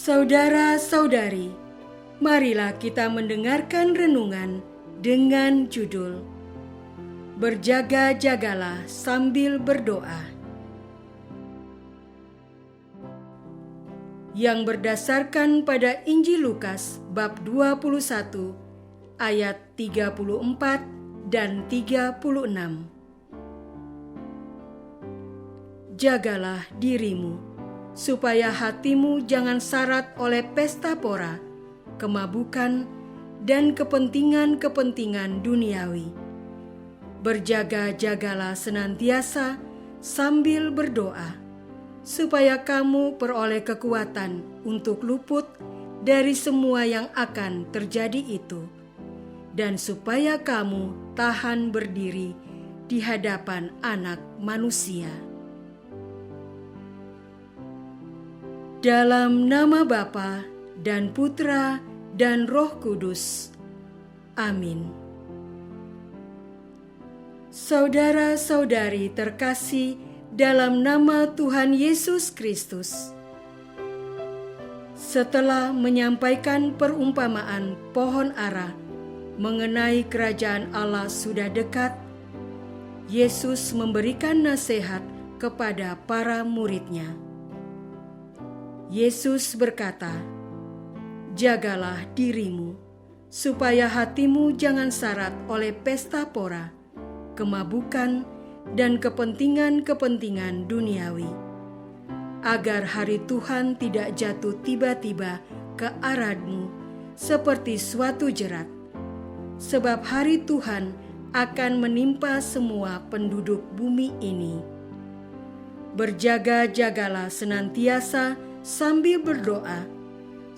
Saudara-saudari, marilah kita mendengarkan renungan dengan judul Berjaga-jagalah sambil berdoa, yang berdasarkan pada Injil Lukas bab 21 ayat 34 dan 36. Jagalah dirimu, supaya hatimu jangan syarat oleh pesta pora, kemabukan, dan kepentingan-kepentingan duniawi. Berjaga-jagalah senantiasa sambil berdoa, supaya kamu peroleh kekuatan untuk luput dari semua yang akan terjadi itu, dan supaya kamu tahan berdiri di hadapan Anak Manusia. Dalam nama Bapa dan Putra dan Roh Kudus. Amin. Saudara-saudari terkasih dalam nama Tuhan Yesus Kristus, setelah menyampaikan perumpamaan pohon ara mengenai kerajaan Allah sudah dekat, Yesus memberikan nasihat kepada para murid-Nya. Yesus berkata, "Jagalah dirimu, supaya hatimu jangan syarat oleh pesta pora, kemabukan, dan kepentingan-kepentingan duniawi, agar hari Tuhan tidak jatuh tiba-tiba ke arahmu seperti suatu jerat, sebab hari Tuhan akan menimpa semua penduduk bumi ini. Berjaga-jagalah senantiasa sambil berdoa,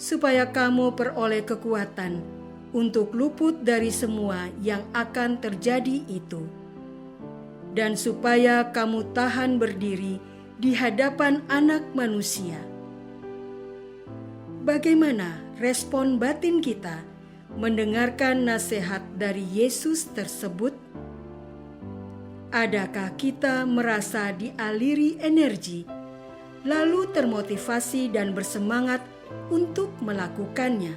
supaya kamu peroleh kekuatan untuk luput dari semua yang akan terjadi itu, dan supaya kamu tahan berdiri di hadapan Anak Manusia." Bagaimana respon batin kita mendengarkan nasihat dari Yesus tersebut? Adakah kita merasa dialiri energi, lalu termotivasi dan bersemangat untuk melakukannya?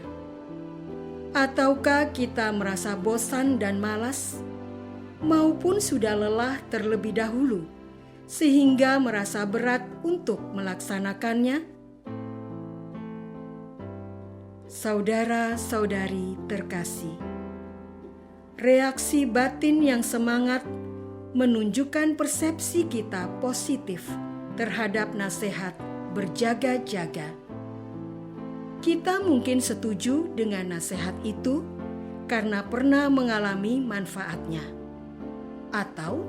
Ataukah kita merasa bosan dan malas, maupun sudah lelah terlebih dahulu, sehingga merasa berat untuk melaksanakannya? Saudara-saudari terkasih, reaksi batin yang semangat menunjukkan persepsi kita positif terhadap nasihat berjaga-jaga. Kita mungkin setuju dengan nasihat itu karena pernah mengalami manfaatnya, atau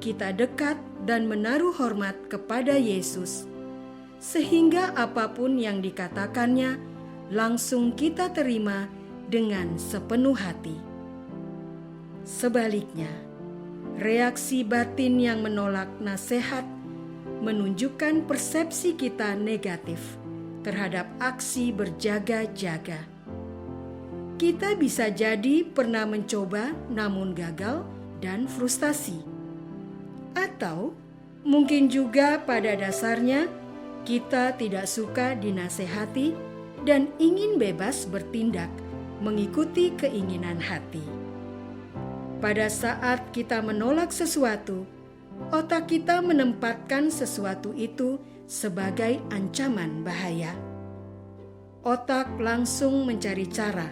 kita dekat dan menaruh hormat kepada Yesus, sehingga apapun yang dikatakannya langsung kita terima dengan sepenuh hati. Sebaliknya, reaksi batin yang menolak nasihat menunjukkan persepsi kita negatif terhadap aksi berjaga-jaga. Kita bisa jadi pernah mencoba namun gagal dan frustasi. Atau mungkin juga pada dasarnya kita tidak suka dinasehati dan ingin bebas bertindak mengikuti keinginan hati. Pada saat kita menolak sesuatu, otak kita menempatkan sesuatu itu sebagai ancaman bahaya. Otak langsung mencari cara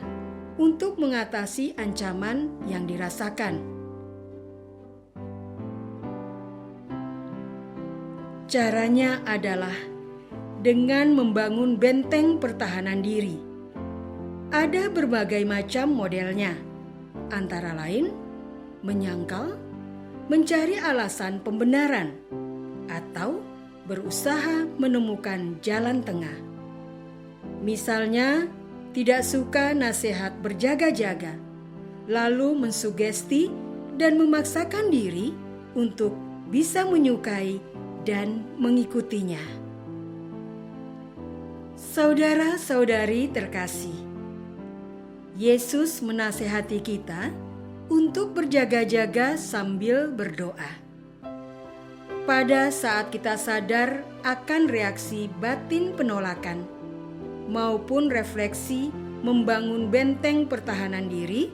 untuk mengatasi ancaman yang dirasakan. Caranya adalah dengan membangun benteng pertahanan diri. Ada berbagai macam modelnya, antara lain menyangkal, mencari alasan pembenaran, atau berusaha menemukan jalan tengah. Misalnya, tidak suka nasihat berjaga-jaga, lalu mensugesti dan memaksakan diri untuk bisa menyukai dan mengikutinya. Saudara-saudari terkasih, Yesus menasihati kita untuk berjaga-jaga sambil berdoa. Pada saat kita sadar akan reaksi batin penolakan, maupun refleksi membangun benteng pertahanan diri,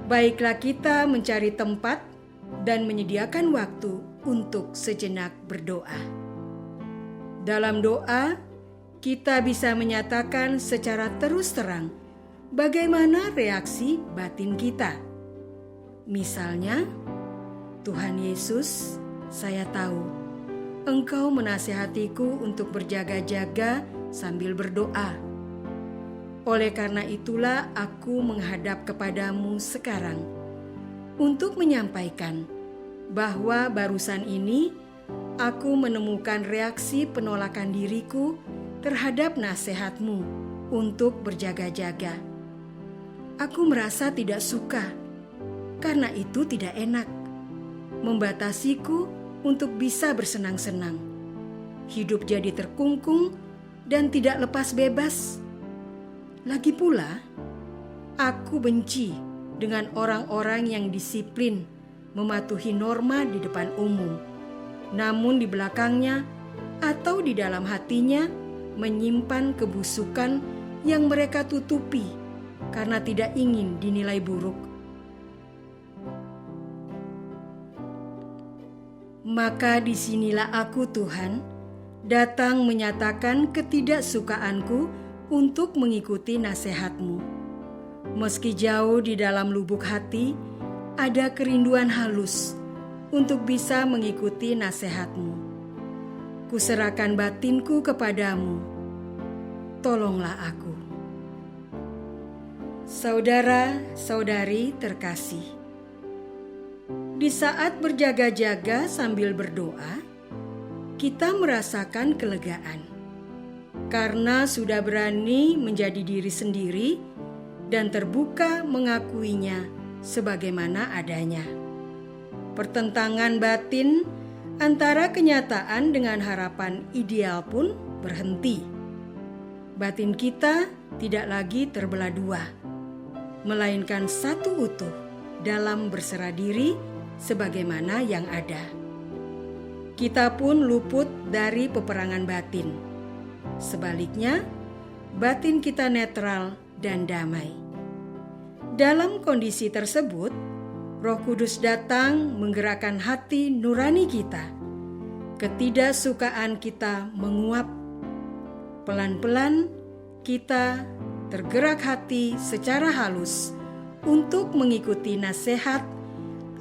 baiklah kita mencari tempat dan menyediakan waktu untuk sejenak berdoa. Dalam doa, kita bisa menyatakan secara terus terang bagaimana reaksi batin kita. Misalnya, Tuhan Yesus, saya tahu Engkau menasihatiku untuk berjaga-jaga sambil berdoa. Oleh karena itulah aku menghadap kepadamu sekarang untuk menyampaikan bahwa barusan ini aku menemukan reaksi penolakan diriku terhadap nasihatmu untuk berjaga-jaga. Aku merasa tidak suka, karena itu tidak enak, membatasiku untuk bisa bersenang-senang. Hidup jadi terkungkung dan tidak lepas bebas. Lagi pula, aku benci dengan orang-orang yang disiplin mematuhi norma di depan umum, namun di belakangnya atau di dalam hatinya menyimpan kebusukan yang mereka tutupi karena tidak ingin dinilai buruk. Maka disinilah aku, Tuhan, datang menyatakan ketidaksukaanku untuk mengikuti nasihat-Mu. Meski jauh di dalam lubuk hati, ada kerinduan halus untuk bisa mengikuti nasihat-Mu. Kuserahkan batinku kepadamu. Tolonglah aku. Saudara-saudari terkasih, di saat berjaga-jaga sambil berdoa, kita merasakan kelegaan karena sudah berani menjadi diri sendiri dan terbuka mengakuinya sebagaimana adanya. Pertentangan batin antara kenyataan dengan harapan ideal pun berhenti. Batin kita tidak lagi terbelah dua, melainkan satu utuh dalam berserah diri sebagaimana yang ada. Kita pun luput dari peperangan batin. Sebaliknya, batin kita netral dan damai. Dalam kondisi tersebut, Roh Kudus datang menggerakkan hati nurani kita. Ketidaksukaan kita menguap. Pelan-pelan kita tergerak hati secara halus untuk mengikuti nasihat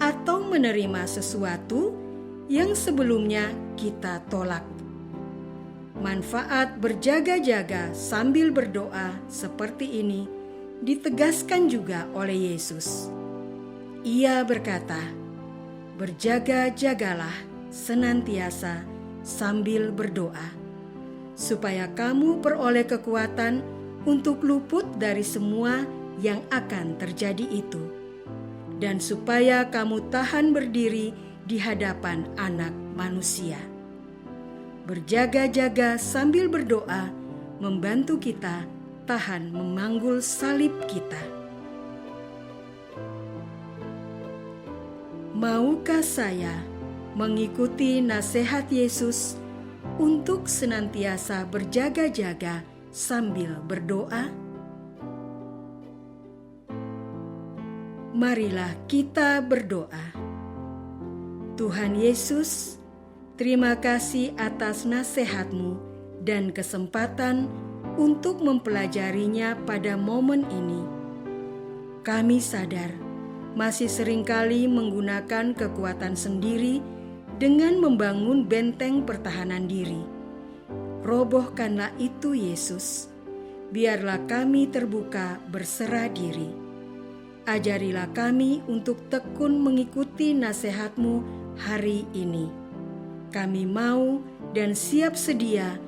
atau menerima sesuatu yang sebelumnya kita tolak. Manfaat berjaga-jaga sambil berdoa seperti ini ditegaskan juga oleh Yesus. Ia berkata, "Berjaga-jagalah senantiasa sambil berdoa, supaya kamu peroleh kekuatan untuk luput dari semua yang akan terjadi itu, dan supaya kamu tahan berdiri di hadapan Anak Manusia." Berjaga-jaga sambil berdoa membantu kita tahan memanggul salib kita. Maukah saya mengikuti nasihat Yesus untuk senantiasa berjaga-jaga sambil berdoa? Marilah kita berdoa. Tuhan Yesus, terima kasih atas nasihat-Mu dan kesempatan untuk mempelajarinya pada momen ini. Kami sadar masih seringkali menggunakan kekuatan sendiri dengan membangun benteng pertahanan diri. Robohkanlah itu, Yesus. Biarlah kami terbuka berserah diri. Ajarilah kami untuk tekun mengikuti nasihat-Mu hari ini. Kami mau dan siap sedia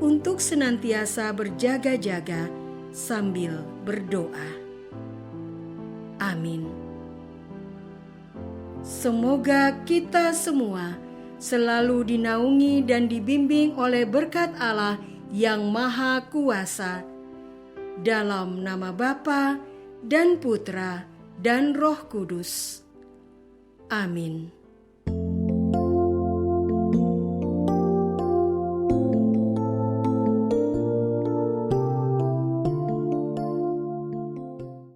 untuk senantiasa berjaga-jaga sambil berdoa. Amin. Semoga kita semua selalu dinaungi dan dibimbing oleh berkat Allah yang Maha Kuasa. Dalam nama Bapa dan Putra dan Roh Kudus. Amin.